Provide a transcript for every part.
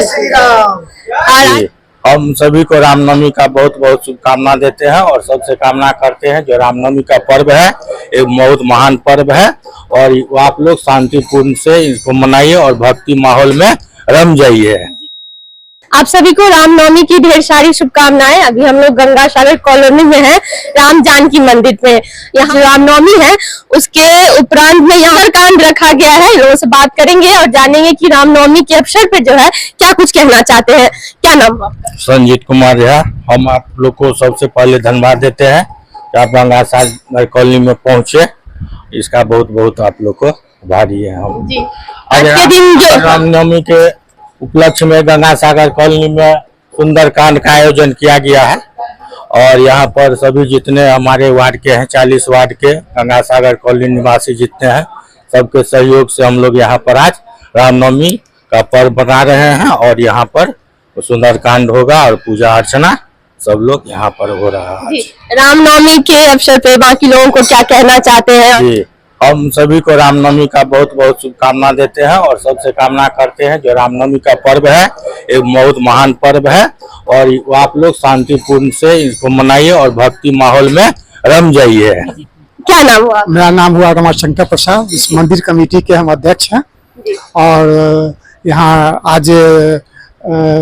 श्री राम। हम सभी को रामनवमी का बहुत बहुत शुभकामना देते हैं और सबसे कामना करते हैं जो रामनवमी का पर्व है एक बहुत महान पर्व है और आप लोग शांतिपूर्ण से इसको मनाइए और भक्ति माहौल में रम जाइए। आप सभी को रामनवमी की ढेर सारी शुभकामनाएं। अभी हम लोग गंगा सागर कॉलोनी में हैं, राम जानकी मंदिर में। यहाँ रामनवमी है, उसके उपरांत में यहाँ कांड रखा गया है। लोगों से बात करेंगे और जानेंगे कि रामनवमी के अवसर पे जो है क्या कुछ कहना चाहते हैं। क्या नाम आपका? संजीत कुमार है। हम आप लोग को सबसे पहले धन्यवाद देते हैं कि आप गंगा सागर कॉलोनी में पहुँचे। इसका बहुत बहुत आप लोग को आभारी है हम जी। रामनवमी के उपलक्ष्य में गंगा सागर कॉलोनी में सुंदर कांड का आयोजन किया गया है और यहाँ पर सभी जितने हमारे वार्ड के हैं 40 वार्ड के गंगा सागर कॉलोनी निवासी जितने हैं सबके सहयोग से हम लोग यहाँ पर आज रामनवमी का पर्व बना रहे हैं और यहाँ पर सुंदर कांड होगा और पूजा अर्चना सब लोग यहाँ पर हो रहा है। रामनवमी के अवसर पे बाकी लोगों को क्या कहना चाहते हैं? जी, हम सभी को रामनवमी का बहुत बहुत शुभकामना देते हैं और सबसे कामना करते हैं जो रामनवमी का पर्व है एक बहुत महान पर्व है और आप लोग शांतिपूर्ण से इसको मनाइए और भक्ति माहौल में रम जाइए। क्या नाम हुआ? मेरा नाम हुआ रमाशंकर प्रसाद। इस मंदिर कमेटी के हम अध्यक्ष हैं और यहाँ आज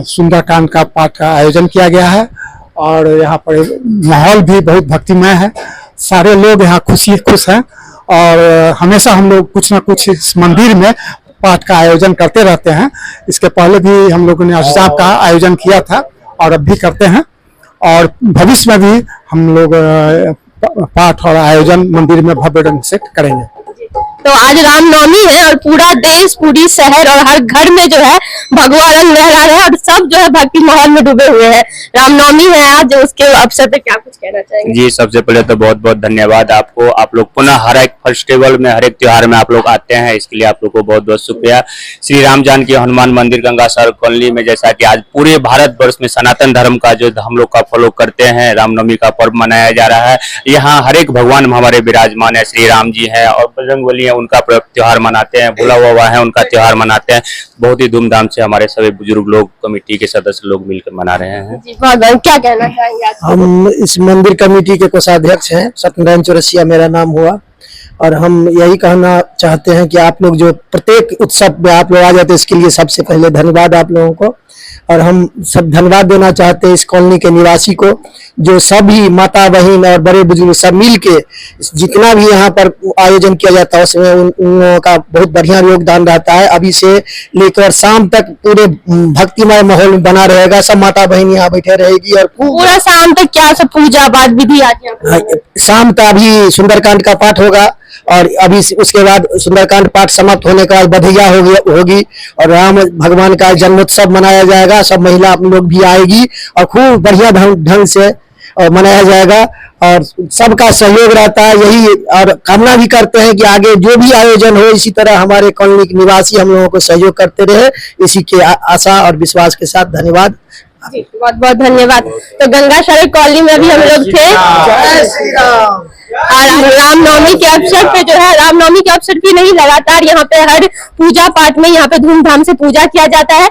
सुंदरकांड का पाठ का आयोजन किया गया है और यहाँ पर माहौल भी बहुत भक्तिमय है। सारे लोग यहाँ खुश हैं और हमेशा हम लोग कुछ ना कुछ इस मंदिर में पाठ का आयोजन करते रहते हैं। इसके पहले भी हम लोगों ने अष्टजाम का आयोजन किया था और अब भी करते हैं और भविष्य में भी हम लोग पाठ और आयोजन मंदिर में भव्य ढंग से करेंगे। तो आज रामनवमी है और पूरा देश, पूरी शहर और हर घर में जो है भगवा रंग लहरा रहा है और सब जो है भक्ति माहौल में डूबे हुए हैं। रामनवमी है आज, उसके अवसर पे क्या कुछ कहना चाहेंगे? जी, सबसे पहले तो बहुत बहुत धन्यवाद आपको। आप लोग पुनः हर एक फेस्टिवल में, हर एक त्योहार में आप लोग आते हैं, इसके लिए आप लोग को बहुत बहुत शुक्रिया। श्री राम जानकी हनुमान मंदिर गंगा सागर कॉलोनी में जैसा कि आज पूरे भारत वर्ष में सनातन धर्म का जो हम लोग का फॉलो करते हैं, रामनवमी का पर्व मनाया जा रहा है। यहाँ हर एक भगवान हमारे विराजमान है, श्री राम जी है और बजरंगबली है, उनका त्योहार मनाते हैं। भोला बाबा है, उनका त्योहार मनाते हैं। बहुत ही धूमधाम से हमारे सभी बुजुर्ग लोग, कमेटी के सदस्य लोग मिलकर मना रहे हैं। क्या कहना चाहेंगे? हम इस मंदिर कमेटी के कोषाध्यक्ष हैं, सत्यनारायण चौरसिया मेरा नाम हुआ और हम यही कहना चाहते हैं कि आप लोग जो प्रत्येक उत्सव में आप लोग आ जाते हैं, इसके लिए सबसे पहले धन्यवाद आप लोगों को। और हम सब धन्यवाद देना चाहते हैं इस कॉलोनी के निवासी को, जो सभी माता बहन और बड़े बुजुर्ग सब मिल के जितना भी यहाँ पर आयोजन किया जाता है उसमें उन लोगों का बहुत बढ़िया योगदान रहता है। अभी से लेकर शाम तक पूरे भक्तिमय माहौल बना रहेगा। सब माता बहन यहाँ बैठे रहेगी और पूरा शाम तक क्या सब पूजा पाठ विधि शाम का अभी सुंदरकांड का पाठ होगा और अभी उसके बाद सुंदरकांड पाठ समाप्त होने के बाद बधैया होगी और राम भगवान का जन्मोत्सव मनाया जाएगा। सब महिला लोग भी आएगी और खूब बढ़िया ढंग से मनाया जाएगा और सबका सहयोग रहता है यही। और कामना भी करते हैं कि आगे जो भी आयोजन हो इसी तरह हमारे कॉलोनी के निवासी हम लोगों को सहयोग करते रहे, इसी के आशा और विश्वास के साथ धन्यवाद। बहुत बहुत धन्यवाद। तो गंगा सागर कॉलोनी में भी हम लोग थे और रामनवमी के अवसर पे जो है, रामनवमी के अवसर की नहीं लगातार यहाँ पे हर पूजा पाठ में यहाँ पे धूमधाम से पूजा किया जाता है।